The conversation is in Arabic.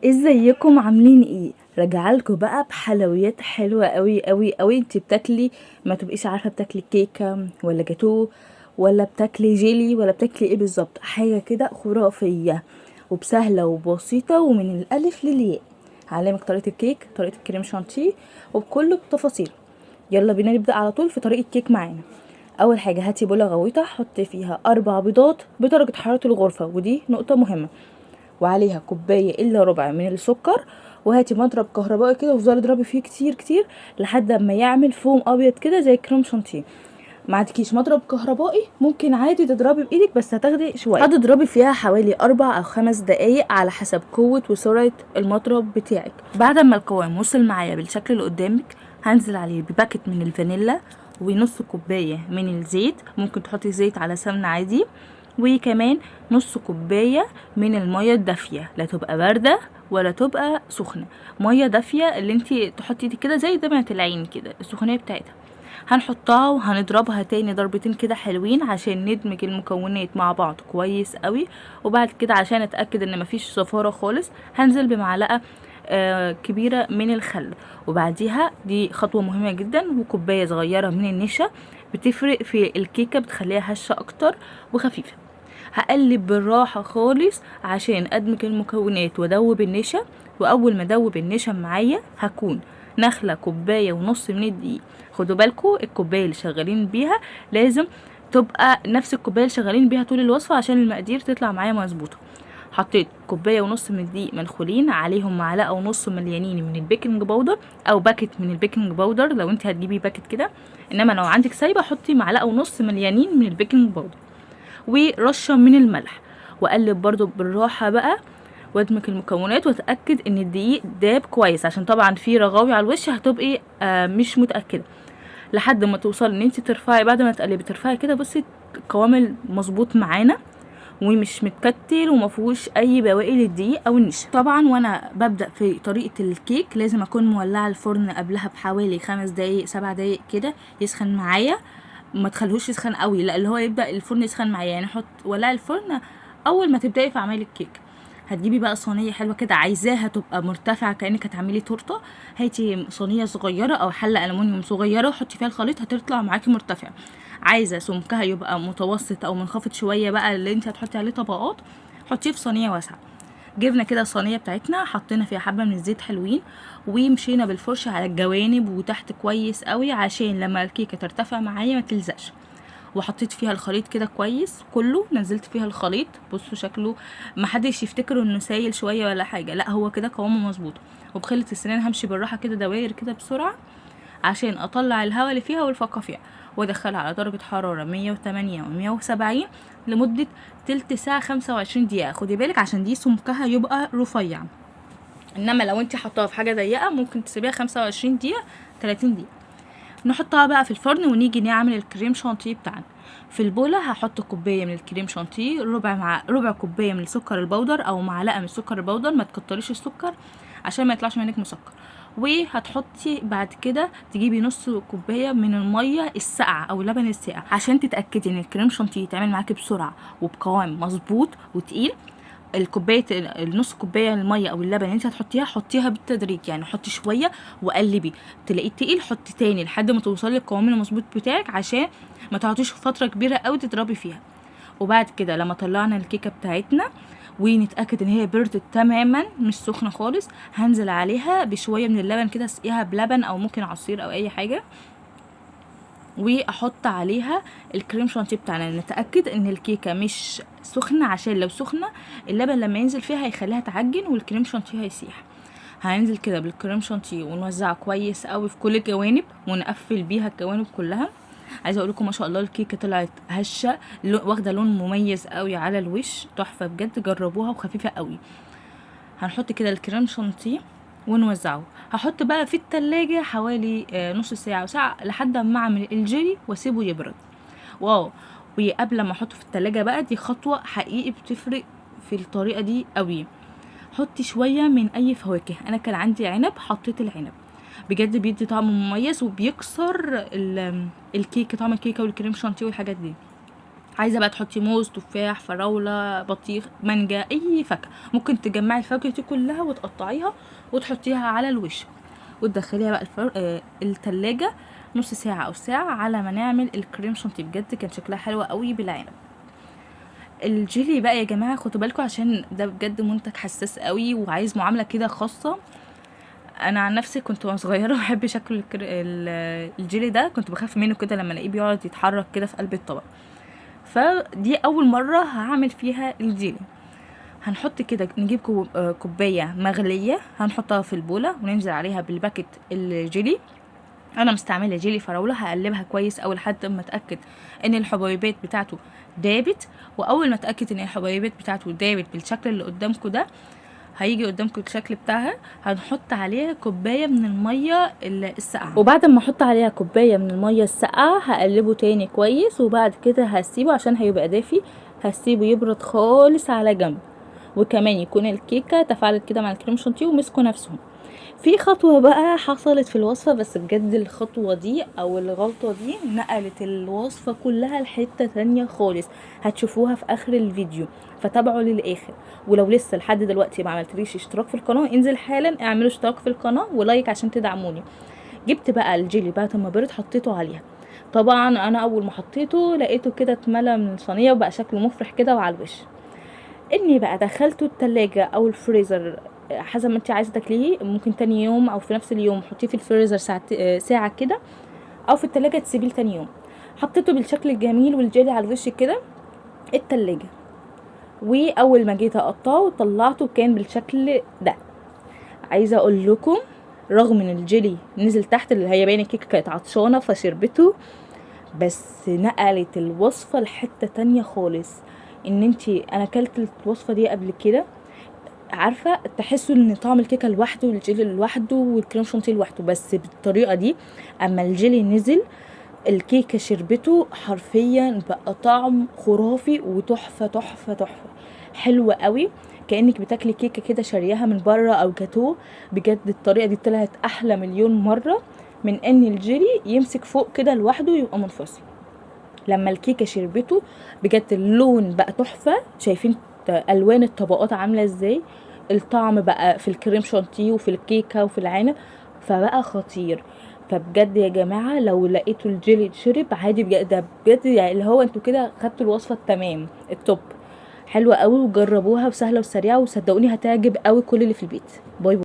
ازيكم عاملين ايه؟ راجعالكوا بقى بحلويات حلوه قوي قوي قوي. انت بتاكلي ما تبقيش عارفه بتاكلي كيكه ولا جاتوه ولا بتاكلي جيلي ولا بتاكلي ايه بالظبط. حاجه كده خرافيه وبسهله وبسيطه ومن الالف للياء. هعلمك طريقه الكيك، طريقه الكريم شانتيه وبكل التفاصيل. يلا بينا نبدا على طول في طريقه الكيك معانا. اول حاجه هاتي بوله غويطه، حطي فيها 4 بيضات بدرجه حراره الغرفه، ودي نقطه مهمه، وعليها كوبايه الا ربع من السكر. وهاتي مضرب كهربائي كده وافضلي اضربي فيه كتير كتير لحد ما يعمل فوم ابيض كده زي كريم شانتيه. ما عندكيش مضرب كهربائي ممكن عادي تضربي بايدك، بس هتاخدي شويه. هتضربي فيها حوالي 4 أو 5 دقايق على حسب قوه وسرعه المضرب بتاعك. بعد ما القوام وصل معايا بالشكل اللي قدامك، هنزل عليه بباكت من الفانيلا ونص كوبايه من الزيت، ممكن تحطي زيت على سمنه عادي، وكمان نص كوبايه من الميه الدافيه، لا تبقى بارده ولا تبقى سخنه، ميه دافيه اللي انتي تحطي دي كده زي دمعه العين كده السخونيه بتاعتها. هنحطها وهنضربها تاني ضربتين كده حلوين عشان ندمج المكونات مع بعض كويس قوي. وبعد كده عشان اتاكد ان مفيش زفاره خالص، هنزل بمعلقه كبيره من الخل. وبعديها دي خطوه مهمه جدا، وكوبايه صغيره من النشا بتفرق في الكيكه، بتخليها هشه اكتر وخفيفه. هقلب بالراحه خالص عشان ادمج المكونات وادوب النشا. واول ما ادوب النشا معايا هكون نخله كوبايه ونص من الدقيق. خدوا بالكم الكوبايه اللي شغالين بيها لازم تبقى نفس الكوبايه اللي شغالين بيها طول الوصفه عشان المقادير تطلع معايا مظبوطه. حطيت كوبايه ونص من الدقيق منخولين، عليهم معلقه ونص مليانين من البيكنج باودر او باكت من البيكنج باودر لو انت هتجيبي باكت كده، انما لو عندك سايبه حطي معلقه ونص مليانين من البيكنج باودر ورشه من الملح. واقلب برضو بالراحه بقى وادمج المكونات واتاكد ان الدقيق داب كويس، عشان طبعا في رغاوي على الوش هتبقي مش متاكده، لحد ما توصل ان انت ترفعي. بعد ما تقلبي ترفعي كده، بصي القوام مظبوط معانا ومش متكتل ومفيهوش اي بواقي للدقيق او النشا. طبعا وانا ببدا في طريقه الكيك لازم اكون مولعه الفرن قبلها بحوالي 5 دقايق 7 دقايق كده يسخن معايا. ما تخليهوش يسخن قوي، لا اللي هو يبدا الفرن يسخن معايا، يعني حط ولع الفرن اول ما تبداي في عمل الكيك. هتجيبي بقى صينيه حلوه كده عايزاها تبقى مرتفعه كانك هتعملي تورته، هاتي صينيه صغيره او حله الومنيوم صغيره وحطي فيها الخليط هتطلع معاكي مرتفعه. عايزه سمكها يبقى متوسط او منخفض شويه بقى اللي انت هتحطي عليه طبقات، حطيه في صينيه واسعه. جبنا كده الصينيه بتاعتنا، حطينا فيها حبه من الزيت حلوين ومشينا بالفرشه على الجوانب وتحت كويس قوي عشان لما الكيكه ترتفع معايا ما تلزقش. وحطيت فيها الخليط كده كويس كله، نزلت فيها الخليط. بصوا شكله محدش يفتكروا انه سايل شويه ولا حاجه، لا هو كده قوامه مظبوط. وبخلة السنان همشي بالراحه كده دواير كده بسرعه عشان اطلع الهواء اللي فيها والفقاقيع، وادخلها على درجه حراره 108 و170 لمده تلت ساعه 25 دقيقه. خدي بالك عشان دي سمكها يبقى رفيع، انما لو انت حطاها في حاجه ضيقه ممكن تسيبيها 25 دقيقه 30 دقيقه. نحطها بقى في الفرن ونيجي نعمل الكريم شانتيه بتاعنا. في البوله هحط كوبايه من الكريم شانتيه، ربع كوبايه من السكر البودر او معلقه من السكر البودر، ما تكتريش السكر عشان ما يطلعش منك مسكر. وهتحطي بعد كده تجيبي نص كوبايه من الميه الساقعه او اللبن الساقع عشان تتاكدي ان الكريم شانتيه يتعمل معاكي بسرعه وبقوام مظبوط وتقيل. الكوبايه النص كوبايه الميه او اللبن اللي انت هتحطيها حطيها بالتدريج، يعني حطي شويه وقلبي، تلاقيه تقيل حطي تاني لحد ما توصلي للقوام المظبوط بتاعك عشان ما تقعديش فتره كبيره قوي تضربي فيها. وبعد كده لما طلعنا الكيكه بتاعتنا ونتاكد ان هي بردت تماما مش سخنه خالص، هنزل عليها بشويه من اللبن كده، اسقيها بلبن او ممكن عصير او اي حاجه، واحط عليها الكريم شانتيه بتاعنا. نتاكد ان الكيكه مش سخنه عشان لو سخنه اللبن لما ينزل فيها هيخليها تعجن والكريم شانتيه هيسيح. هننزل كده بالكريم شانتيه ونوزعه كويس قوي في كل الجوانب ونقفل بيها الجوانب كلها. عايزه اقول لكم ما شاء الله الكيكه طلعت هشه، واخده لون مميز قوي على الوش، تحفه بجد، جربوها وخفيفه قوي. هنحط كده الكريم شانتيه ونوزعه. هحط بقى في التلاجة حوالي نص ساعة وساعة لحد ما اعمل الجيلي واسيبه يبرد. واو. وقبل ما احطه في التلاجة بقى، دي خطوة حقيقي بتفرق في الطريقة دي قوي. حطي شوية من اي فواكه، انا كان عندي عنب حطيت العنب، بجد بيدي طعم مميز وبيكسر الكيكة، طعم الكيكة والكريم شانتيه والحاجات دي. عايزه بقى تحطي موز، تفاح، فراوله، بطيخ، مانجا، اي فاكهه. ممكن تجمعي الفاكهه دي كلها وتقطعيها وتحطيها على الوش، وتدخليها بقى التلاجة نص ساعه او ساعه على ما نعمل الكريم شانتيه. بجد كان شكلها حلوه قوي بالعنب. الجيلي بقى يا جماعه خدوا بالكم عشان ده بجد منتج حساس قوي وعايز معامله كده خاصه. انا عن نفسي كنت وانا صغيره بحب شكل الجيلي ده، كنت بخاف منه كده لما الاقيه بيقعد يتحرك كده في قلب الطبق. فدي اول مره هعمل فيها الجيلي. هنحط كده، نجيب كوبايه مغليه، هنحطها في البوله وننزل عليها بالباكت الجيلي. انا مستعمله جيلي فراوله. هقلبها كويس اول لحد ما اتاكد ان الحبيبات بتاعته دابت. واول ما اتاكد ان الحبيبات بتاعته دابت بالشكل اللي قدامكم ده، هيجي قدامكم الشكل بتاعها، هنحط عليها كوبايه من الميه الساقعه. وبعد ما احط عليها كوبايه من الميه الساقعه هقلبه تاني كويس، وبعد كده هسيبه عشان هيبقى دافي، هسيبه يبرد خالص على جنب. وكمان يكون الكيكه تفاعلت كده مع الكريم شانتيه ومسكوا نفسهم. في خطوة بقى حصلت في الوصفة، بس بجد الخطوة دي او الغلطة دي نقلت الوصفة كلها لحتة تانية خالص. هتشوفوها في اخر الفيديو، فتابعوا للاخر. ولو لسه لحد دلوقتي ما عملتليش اشتراك في القناة، انزل حالا اعملوا اشتراك في القناة ولايك عشان تدعموني. جبت بقى الجيلي بعد ما برد حطيته عليها. طبعا انا اول ما حطيته لقيته كده اتملى من الصينية وبقى شكله مفرح كده وعلى الوش. اني بقى دخلته التلاجة او الفريزر حسب ما انت عايزه تاكليه. ممكن تاني يوم او في نفس اليوم حطيه في الفريزر ساعه كده، او في التلاجة تسيبيه تاني يوم. حطيته بالشكل الجميل والجيلي على الوش كده التلاجة. واول ما جيت اقطعه طلعته كان بالشكل ده. عايزه اقول لكم، رغم ان الجيلي نزل تحت، اللي هي باين الكيكه كانت عطشانه فشربته، بس نقلت الوصفه لحته تانية خالص. انا اكلت الوصفه دي قبل كده، عارفه تحسوا ان طعم الكيكه لوحده والجيلي لوحده والكريم شانتيه لوحده، بس بالطريقه دي اما الجيلي نزل الكيكه شربته حرفيا، بقى طعم خرافي وتحفه تحفه تحفه. حلوه قوي، كانك بتاكلي كيكه كده شارياها من بره او جاتوه. بجد الطريقه دي طلعت احلى مليون مره من ان الجيلي يمسك فوق كده لوحده يبقى منفصل. لما الكيكه شربته بجد اللون بقى تحفه. شايفين الوان الطبقات عامله ازاي؟ الطعم بقى في الكريم شانتيه وفي الكيكه وفي العنب، فبقى خطير. فبجد يا جماعه لو لقيتوا الجيلي شرب عادي، بجد ده بجد يعني اللي هو انتوا كده خدتوا الوصفه التمام التوب. حلوه قوي وجربوها وسهله وسريعه، وصدقوني هتعجب قوي كل اللي في البيت. باي باي.